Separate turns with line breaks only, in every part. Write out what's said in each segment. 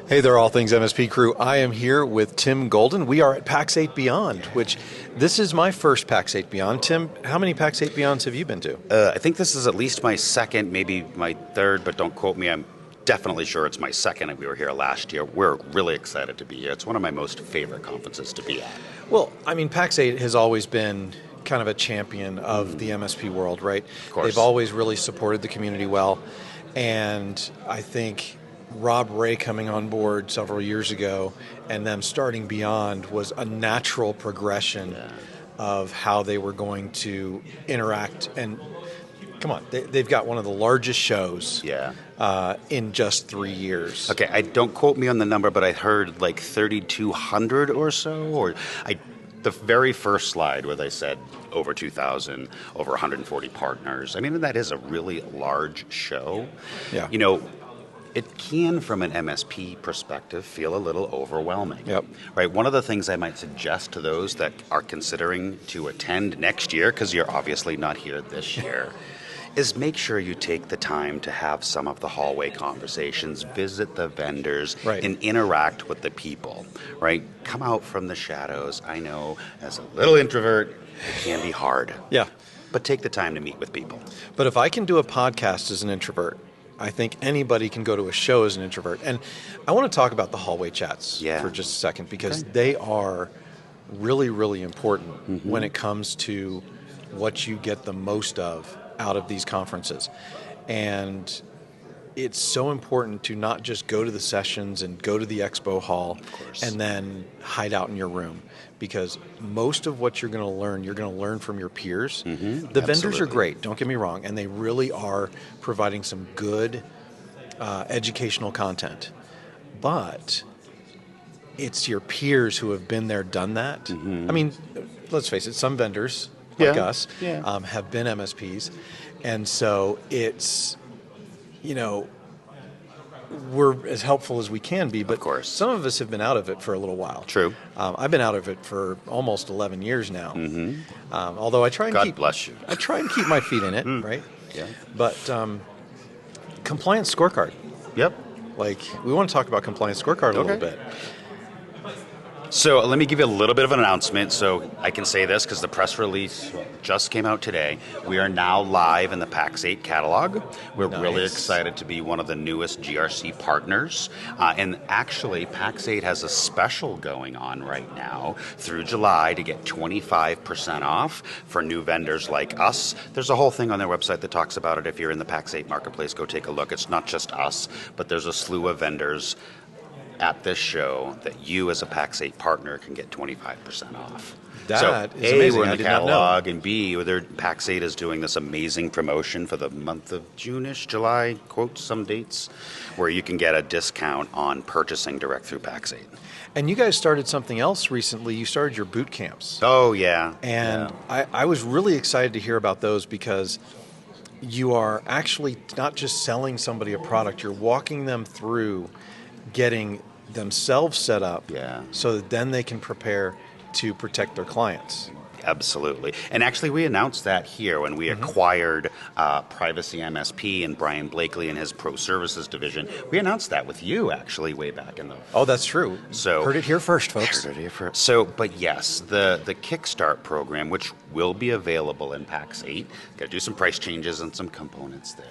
Hey there, All Things MSP crew. I am here with Tim Golden. We are at Pax8 Beyond, which this is my first Pax8 Beyond. Tim, how many Pax8 Beyonds have you been to?
I think this is at least my second, maybe my third, but don't quote me. I'm definitely sure it's my second, and we were here last year. We're really excited to be here. It's one of my most favorite conferences to be at.
Well, I mean, Pax8 has always been kind of a champion of the MSP world, right?
Of course.
They've always really supported the community well, and I think Rob Ray coming on board several years ago and them starting Beyond was a natural progression of how they were going to interact. And come on, they've got one of the largest shows in just 3 years.
Okay, don't quote me on the number, but I heard like 3,200 or so. The very first slide where they said over 2,000, over 140 partners. I mean, that is a really large show.
Yeah.
You know, it can, from an MSP perspective, feel a little overwhelming.
Yep.
Right. One of the things I might suggest to those that are considering to attend next year, because you're obviously not here this year, is make sure you take the time to have some of the hallway conversations, visit the vendors, and interact with the people. Right. Come out from the shadows. I know, as a little introvert, it can be hard.
Yeah.
But take the time to meet with people.
But if I can do a podcast as an introvert, I think anybody can go to a show as an introvert. And I want to talk about the hallway chats for just a second, because they are really, really important when it comes to what you get the most of out of these conferences. And it's so important to not just go to the sessions and go to the expo hall and then hide out in your room, because most of what you're going to learn from your peers. The vendors are great, don't get me wrong, and they really are providing some good educational content. But it's your peers who have been there, done that. I mean, let's face it, some vendors like us have been MSPs, and so it's, you know, we're as helpful as we can be, but some of us have been out of it for a little while.
True.
I've been out of it for almost 11 years now. Although I try and
God bless you.
I try and keep my feet in it, right?
Yeah.
But compliance scorecard.
Yep.
Like, we want to talk about compliance scorecard a little bit.
So let me give you a little bit of an announcement. So I can say this because the press release just came out today. We are now live in the Pax8 catalog. We're really excited to be one of the newest GRC partners. And actually, Pax8 has a special going on right now through July to get 25% off for new vendors like us. There's a whole thing on their website that talks about it. If you're in the Pax8 marketplace, go take a look. It's not just us, but there's a slew of vendors at this show that you as a Pax8 partner can get 25% off.
That is
A,
amazing.
we're in
I
the
did not know.
catalog, and B, Pax8 is doing this amazing promotion for the month of June-ish, July, quote some dates, where you can get a discount on purchasing direct through Pax8.
And you guys started something else recently. You started your boot camps.
Oh, yeah.
And I was really excited to hear about those, because you are actually not just selling somebody a product, you're walking them through getting themselves set up so that then they can prepare to protect their clients.
Absolutely. And actually, we announced that here when we acquired Privacy MSP and Brian Blakely and his Pro Services division. We announced that with you, actually, way back in the...
Oh, that's true.
So
heard it here first, folks.
Heard it here first. So, but yes, the Kickstart program, which will be available in Pax8, got to do some price changes and some components there.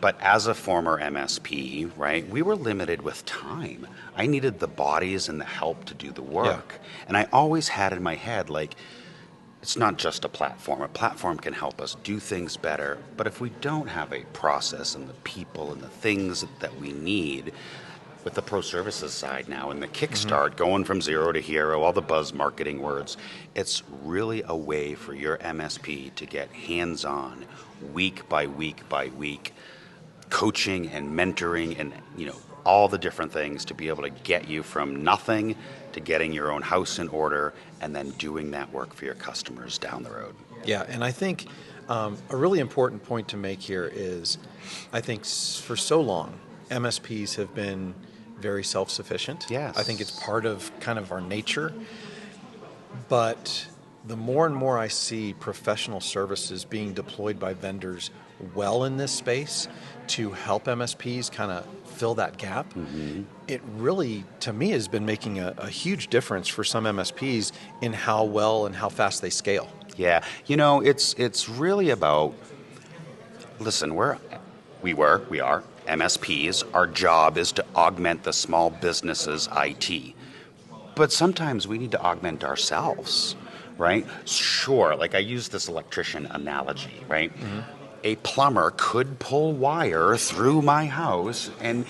But as a former MSP, right, we were limited with time. I needed the bodies and the help to do the work. And I always had in my head, like, it's not just a platform. A platform can help us do things better. But if we don't have a process and the people and the things that we need, with the pro services side now and the Kickstart, going from zero to hero, all the buzz marketing words, it's really a way for your MSP to get hands-on, week by week by week, coaching and mentoring and, you know, all the different things to be able to get you from nothing to getting your own house in order and then doing that work for your customers down the road.
Yeah, and I think a really important point to make here is, I think for so long, MSPs have been very self-sufficient.
Yes.
I think it's part of kind of our nature. But the more and more I see professional services being deployed by vendors well in this space to help MSPs kind of fill that gap, it really, to me, has been making a huge difference for some MSPs in how well and how fast they scale.
Yeah, it's really about, listen, we are MSPs. Our job is to augment the small business's IT. But sometimes we need to augment ourselves, right? Sure, like I use this electrician analogy, right? A plumber could pull wire through my house and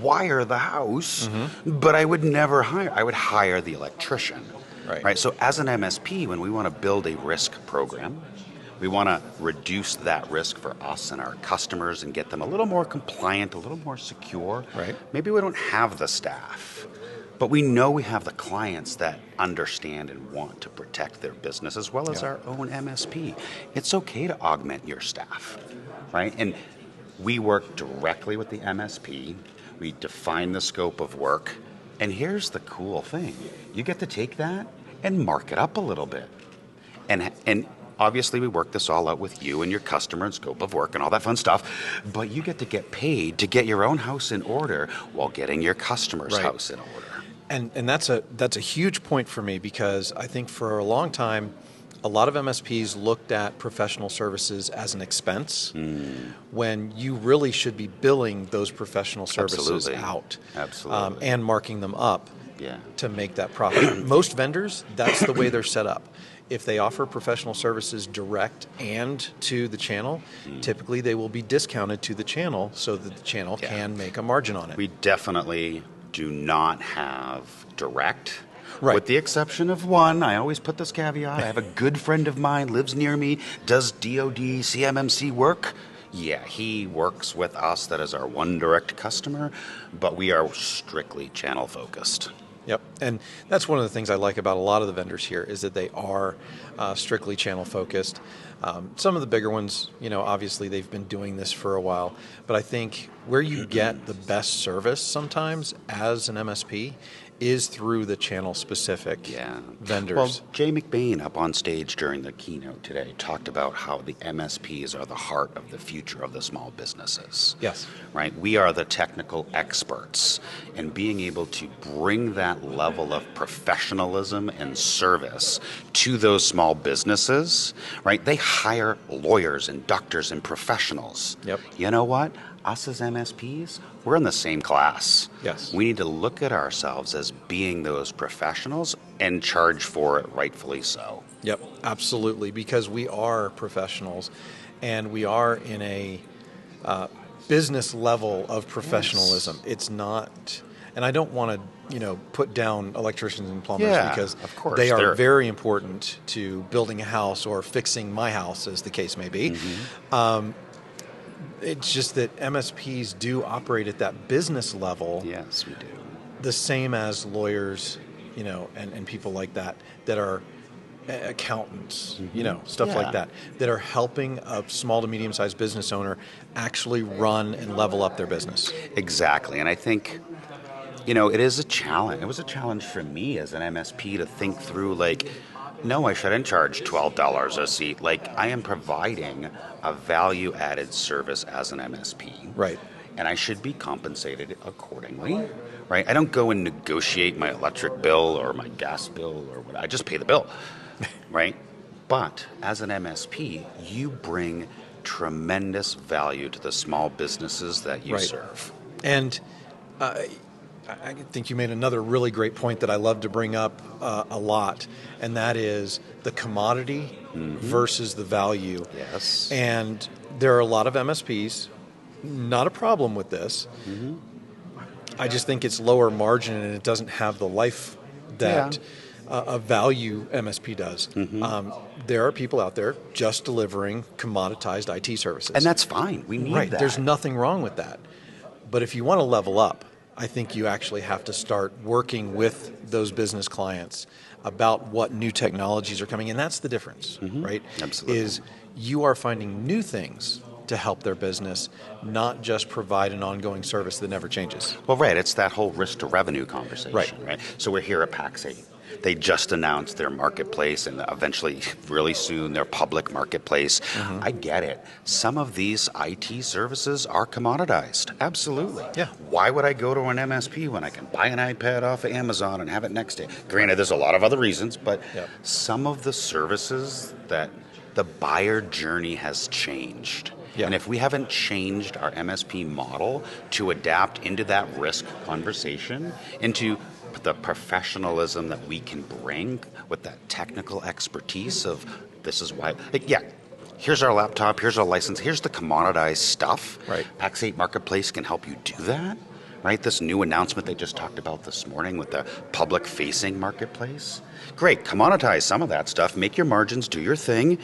wire the house, but I would never I would hire the electrician, right? So as an MSP, when we want to build a risk program, we want to reduce that risk for us and our customers and get them a little more compliant, a little more secure.
Right.
Maybe we don't have the staff, but we know we have the clients that understand and want to protect their business as well as our own MSP. It's okay to augment your staff, right? And we work directly with the MSP. We define the scope of work. And here's the cool thing. You get to take that and mark it up a little bit. And obviously we work this all out with you and your customer and scope of work and all that fun stuff. But you get to get paid to get your own house in order while getting your customer's house in order.
And that's a huge point for me, because I think for a long time, a lot of MSPs looked at professional services as an expense when you really should be billing those professional services out and marking them up to make that profit. Most vendors, that's the way they're set up. If they offer professional services direct and to the channel, typically they will be discounted to the channel so that the channel can make a margin on it.
We definitely do not have direct,
with
the exception of one. I always put this caveat. I have a good friend of mine, lives near me, does DoD, CMMC work. Yeah, he works with us. That is our one direct customer, but we are strictly channel focused.
Yep, and that's one of the things I like about a lot of the vendors here is that they are strictly channel focused. Some of the bigger ones, obviously they've been doing this for a while, but I think where you get the best service sometimes as an MSP is through the channel-specific vendors.
Well, Jay McBain up on stage during the keynote today talked about how the MSPs are the heart of the future of the small businesses.
Yes.
Right? We are the technical experts, and being able to bring that level of professionalism and service to those small businesses, right? They hire lawyers and doctors and professionals.
Yep.
You know what? Us as MSPs, we're in the same class.
Yes.
We need to look at ourselves as being those professionals and charge for it rightfully so.
Yep, absolutely, because we are professionals and we are in a business level of professionalism. It's not, and I don't want to, put down electricians and plumbers because
of course,
they are very important to building a house or fixing my house, as the case may be. It's just that MSPs do operate at that business level.
Yes, we do.
The same as lawyers, and people like that are accountants, stuff like that are helping a small to medium-sized business owner actually run and level up their business.
Exactly. And I think, it is a challenge. It was a challenge for me as an MSP to think through, no, I shouldn't charge $12 a seat. I am providing a value-added service as an MSP.
Right.
And I should be compensated accordingly, right? I don't go and negotiate my electric bill or my gas bill or what. I just pay the bill, right? But as an MSP, you bring tremendous value to the small businesses that you serve.
And I think you made another really great point that I love to bring up a lot, and that is the commodity versus the value.
Yes.
And there are a lot of MSPs, not a problem with this. I just think it's lower margin and it doesn't have the life that a value MSP does. There are people out there just delivering commoditized IT services.
And that's fine. We need that.
There's nothing wrong with that. But if you want to level up, I think you actually have to start working with those business clients about what new technologies are coming. And that's the difference, right?
Absolutely.
Is you are finding new things to help their business, not just provide an ongoing service that never changes.
Well, right. It's that whole risk to revenue conversation, right? So we're here at Pax8 They just announced their marketplace and eventually, really soon, their public marketplace. I get it. Some of these IT services are commoditized. Absolutely.
Yeah.
Why would I go to an MSP when I can buy an iPad off of Amazon and have it next day? Granted, there's a lot of other reasons, but some of the services that the buyer journey has changed.
Yeah.
And if we haven't changed our MSP model to adapt into that risk conversation, into the professionalism that we can bring with that technical expertise of this is why, here's our laptop, here's our license, here's the commoditized stuff.
Right.
Pax8 Marketplace can help you do that. Right, this new announcement they just talked about this morning with the public-facing marketplace. Great, commoditize some of that stuff, make your margins, do your thing,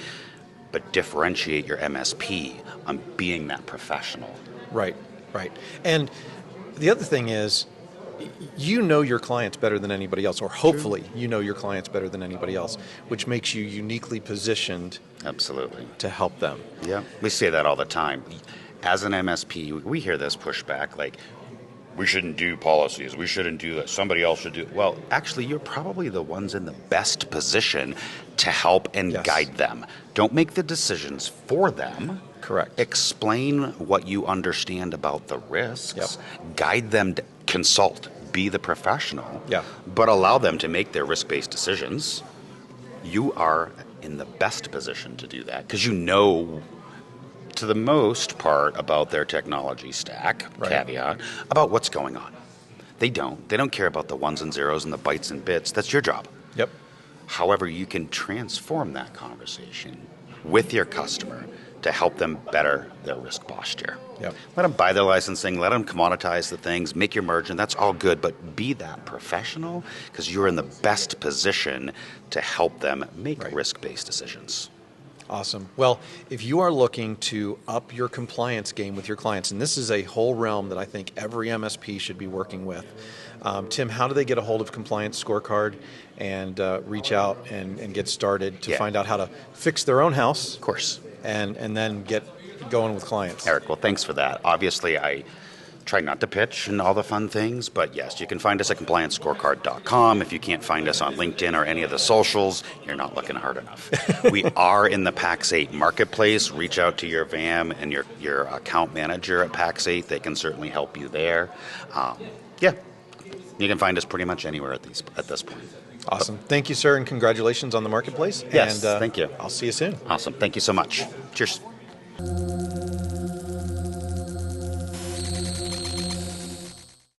but differentiate your MSP on being that professional.
Right. And the other thing is, you know your clients better than anybody else, or hopefully you know your clients better than anybody else, which makes you uniquely positioned
Absolutely.
to help them.
Yeah, we say that all the time. As an MSP, we hear this pushback like, we shouldn't do policies, we shouldn't do that, somebody else should do it. Well, actually, you're probably the ones in the best position to help and guide them. Don't make the decisions for them.
Correct.
Explain what you understand about the risks. Guide them, consult, be the professional. But allow them to make their risk-based decisions. You are in the best position to do that because you know, to the most part, about their technology stack, caveat, about what's going on. They don't care about the ones and zeros and the bytes and bits. That's your job. However, you can transform that conversation with your customer to help them better their risk posture. Let them buy their licensing, let them commoditize the things, make your margin, that's all good, but be that professional because you're in the best position to help them make risk-based decisions.
Awesome. Well, if you are looking to up your compliance game with your clients, and this is a whole realm that I think every MSP should be working with, Tim, how do they get a hold of Compliance Scorecard and reach out and get started to find out how to fix their own house?
Of course.
And then get going with clients?
Eric, well, thanks for that. Obviously, I try not to pitch and all the fun things, but yes, you can find us at compliancescorecard.com. If you can't find us on LinkedIn or any of the socials, you're not looking hard enough. We are in the Pax8 marketplace. Reach out to your VAM and your account manager at Pax8. They can certainly help you there. You can find us pretty much anywhere at this point.
Awesome. Thank you, sir, and congratulations on the marketplace.
Yes,
and,
thank you.
I'll see you soon.
Awesome. Thank you so much. Cheers.